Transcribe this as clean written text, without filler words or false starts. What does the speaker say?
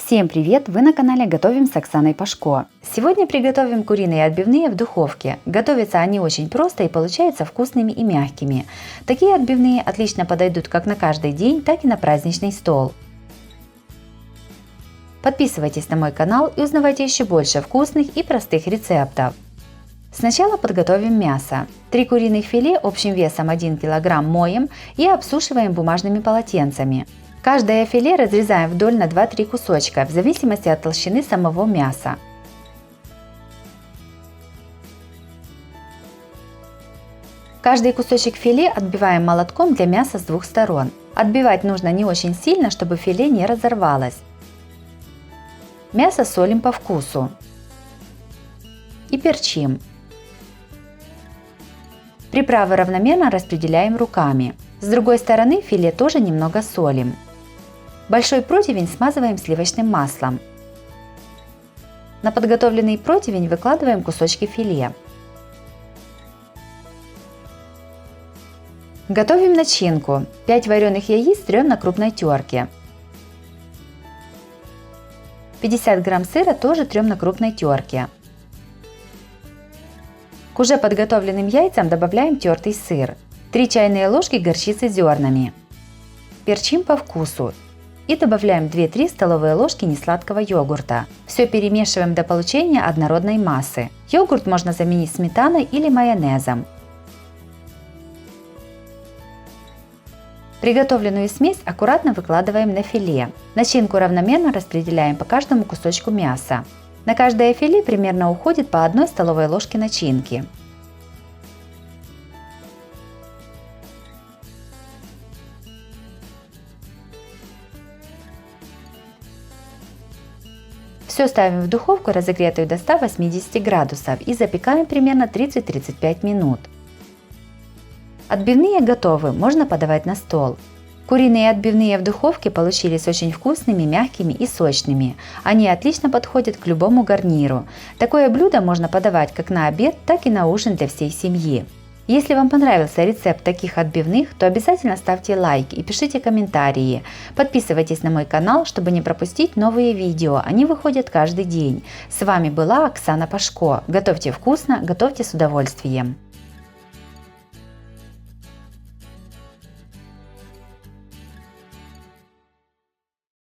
Всем привет! Вы на канале Готовим с Оксаной Пашко. Сегодня приготовим куриные отбивные в духовке. Готовятся они очень просто и получаются вкусными и мягкими. Такие отбивные отлично подойдут как на каждый день, так и на праздничный стол. Подписывайтесь на мой канал и узнавайте еще больше вкусных и простых рецептов. Сначала подготовим мясо. 3 куриных филе общим весом 1 кг моем и обсушиваем бумажными полотенцами. Каждое филе разрезаем вдоль на 2-3 кусочка, в зависимости от толщины самого мяса. Каждый кусочек филе отбиваем молотком для мяса с двух сторон. Отбивать нужно не очень сильно, чтобы филе не разорвалось. Мясо солим по вкусу и перчим. Приправы равномерно распределяем руками. С другой стороны филе тоже немного солим. Большой противень смазываем сливочным маслом. На подготовленный противень выкладываем кусочки филе. Готовим начинку. 5 вареных яиц трем на крупной терке. 50 грамм сыра тоже трем на крупной терке. К уже подготовленным яйцам добавляем тертый сыр. 3 чайные ложки горчицы зернами. Перчим по вкусу. И добавляем 2-3 столовые ложки несладкого йогурта. Все перемешиваем до получения однородной массы. Йогурт можно заменить сметаной или майонезом. Приготовленную смесь аккуратно выкладываем на филе. Начинку равномерно распределяем по каждому кусочку мяса. На каждое филе примерно уходит по 1 столовой ложке начинки. Все ставим в духовку, разогретую до 180 градусов, и запекаем примерно 30-35 минут. Отбивные готовы, можно подавать на стол. Куриные отбивные в духовке получились очень вкусными, мягкими и сочными. Они отлично подходят к любому гарниру. Такое блюдо можно подавать как на обед, так и на ужин для всей семьи. Если вам понравился рецепт таких отбивных, то обязательно ставьте лайк и пишите комментарии. Подписывайтесь на мой канал, чтобы не пропустить новые видео, они выходят каждый день. С вами была Оксана Пашко. Готовьте вкусно, готовьте с удовольствием.